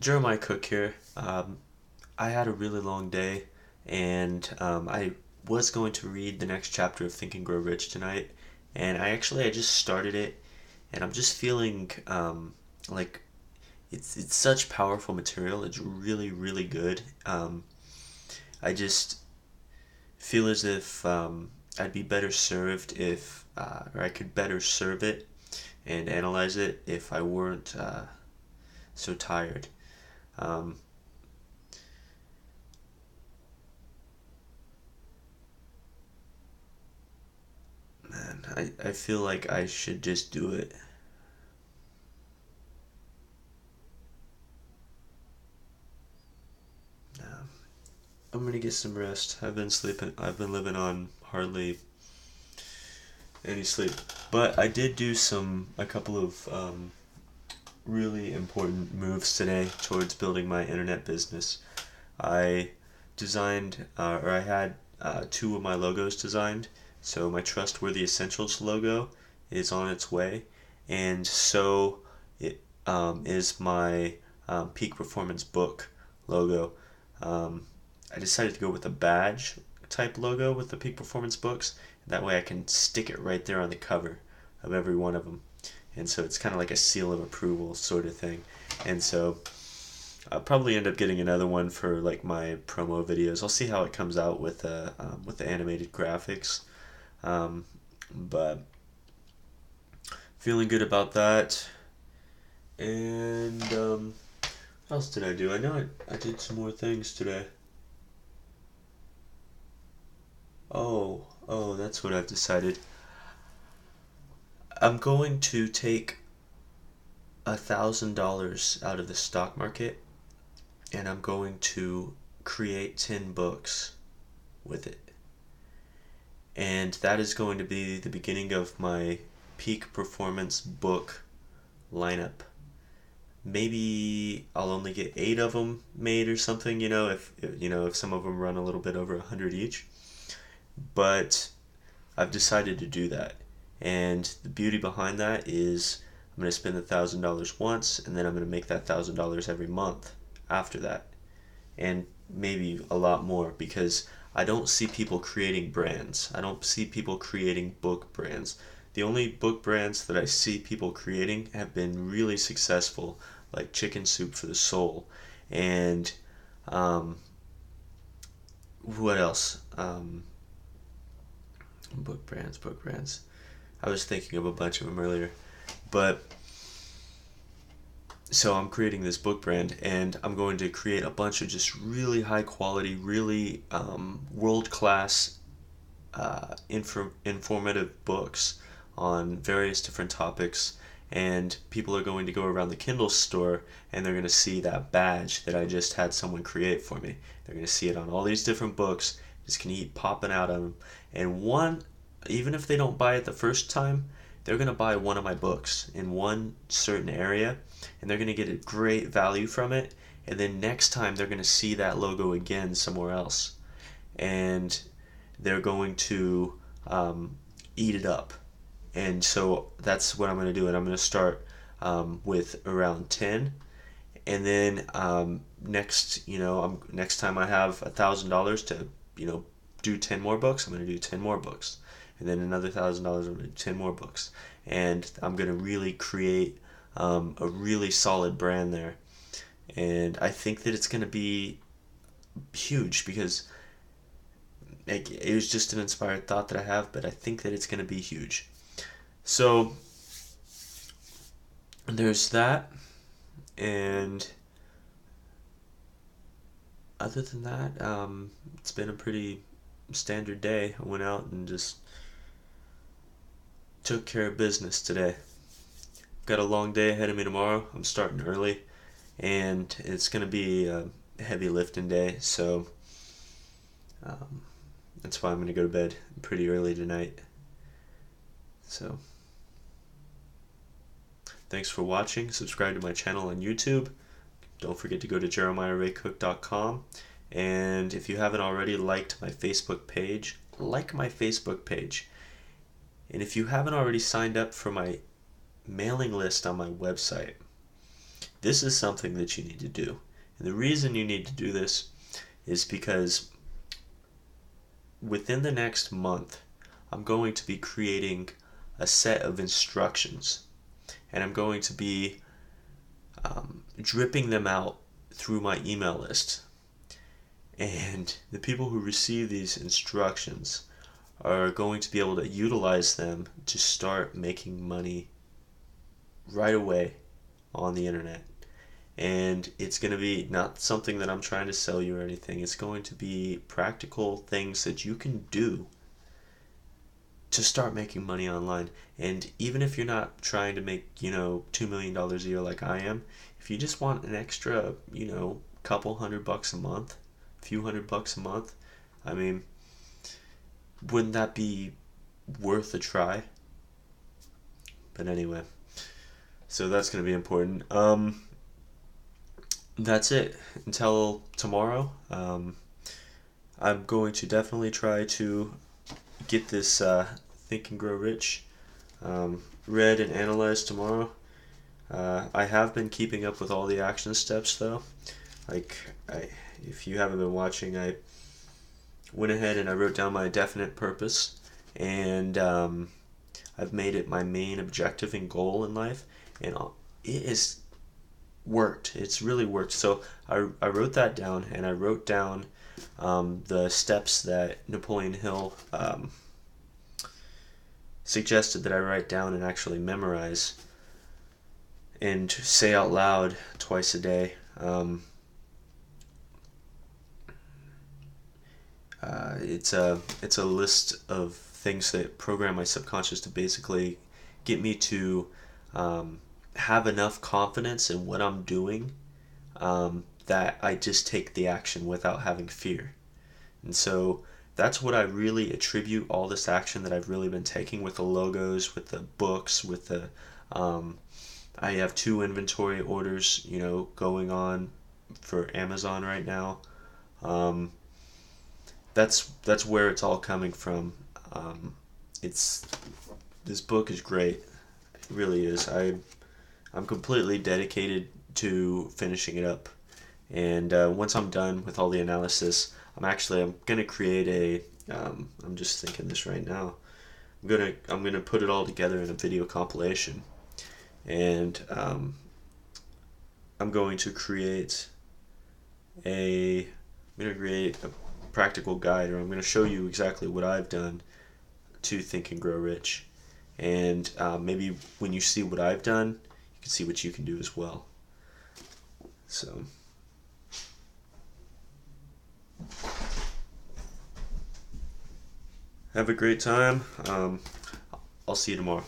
Jeremiah Cook here. I had a really long day, and I was going to read the next chapter of Think and Grow Rich tonight, and I just started it, and I'm just feeling like it's such powerful material. It's really really good. I just feel as if I'd be better served if, or I could better serve it and analyze it if I weren't so tired. Um, Man, I feel like I should just do it. Um, I'm gonna get some rest. I've been sleeping. I've been living on hardly any sleep. But I did do a couple of really important moves today towards building my internet business. I I had two of my logos designed. So my Trustworthy Essentials logo is on its way, and so it is my Peak Performance Book logo. Um, I decided to go with a badge type logo with the Peak Performance books. That way I can stick it right there on the cover of every one of them. And so it's kind of like a seal of approval sort of thing. And so I'll probably end up getting another one for like my promo videos. I'll see how it comes out with the animated graphics. Um, but feeling good about that. And what else did I do? I know I did some more things today. Oh, that's what I've decided. I'm going to take $1,000 out of the stock market, and I'm going to create 10 books with it. And that is going to be the beginning of my peak performance book lineup. Maybe I'll only get 8 of them made or something, if some of them run a little bit over 100 each. But I've decided to do that. And the beauty behind that is I'm going to spend $1,000 once, and then I'm going to make that $1,000 every month after that. And maybe a lot more, because I don't see people creating brands. I don't see people creating book brands. The only book brands that I see people creating have been really successful, like Chicken Soup for the Soul. And um, what else? Book brands. I was thinking of a bunch of them earlier. But so I'm creating this book brand, and I'm going to create a bunch of just really high quality, really world class, informative books on various different topics. And people are going to go around the Kindle store, and they're going to see that badge that I just had someone create for me. They're going to see it on all these different books, just can keep popping out of them. And even if they don't buy it the first time, they're going to buy one of my books in one certain area, and they're going to get a great value from it. And then next time they're going to see that logo again somewhere else, and they're going to eat it up. And so that's what I'm going to do. And I'm going to start with around 10. And then next time I have $1,000 to, do 10 more books, I'm going to do 10 more books. And then another $1,000, I'm going to do 10 more books. And I'm going to really create a really solid brand there. And I think that it's going to be huge, because it was just an inspired thought that I have, but I think that it's going to be huge. So there's that, and other than that, it's been a pretty standard day. I went out and just took care of business today. Got a long day ahead of me tomorrow. I'm starting early, and it's going to be a heavy lifting day, so um, that's why I'm going to go to bed pretty early tonight. So, thanks for watching. Subscribe to my channel on YouTube. Don't forget to go to jeremiahraycook.com. And if you haven't already liked my Facebook page, like my Facebook page. And if you haven't already signed up for my mailing list on my website, this is something that you need to do. And the reason you need to do this is because within the next month, I'm going to be creating a set of instructions, and I'm going to be dripping them out through my email list. And the people who receive these instructions are going to be able to utilize them to start making money right away on the internet. And it's going to be not something that I'm trying to sell you or anything. It's going to be practical things that you can do to start making money online. And even if you're not trying to make, $2 million a year like I am, if you just want an extra, couple $100 a month, few $100 a month, I mean, wouldn't that be worth a try? But anyway, so that's going to be important. That's it. Until tomorrow, I'm going to definitely try to get this Think and Grow Rich read and analyzed tomorrow. I have been keeping up with all the action steps though. If you haven't been watching, I went ahead and I wrote down my definite purpose, and I've made it my main objective and goal in life, and it has worked. It's really worked. So I wrote that down, and I wrote down the steps that Napoleon Hill suggested that I write down and actually memorize and say out loud twice a day. It's a list of things that program my subconscious to basically get me to have enough confidence in what I'm doing that I just take the action without having fear. And so that's what I really attribute all this action that I've really been taking with the logos, with the books, with the I have 2 inventory orders, going on for Amazon right now. That's where it's all coming from. This book is great. It really is. I'm completely dedicated to finishing it up. And once I'm done with all the analysis, I'm gonna create I'm just thinking this right now. I'm gonna put it all together in a video compilation, and I'm going to create a practical guide, or I'm going to show you exactly what I've done to Think and Grow Rich. And maybe when you see what I've done, you can see what you can do as well. So, have a great time. I'll see you tomorrow.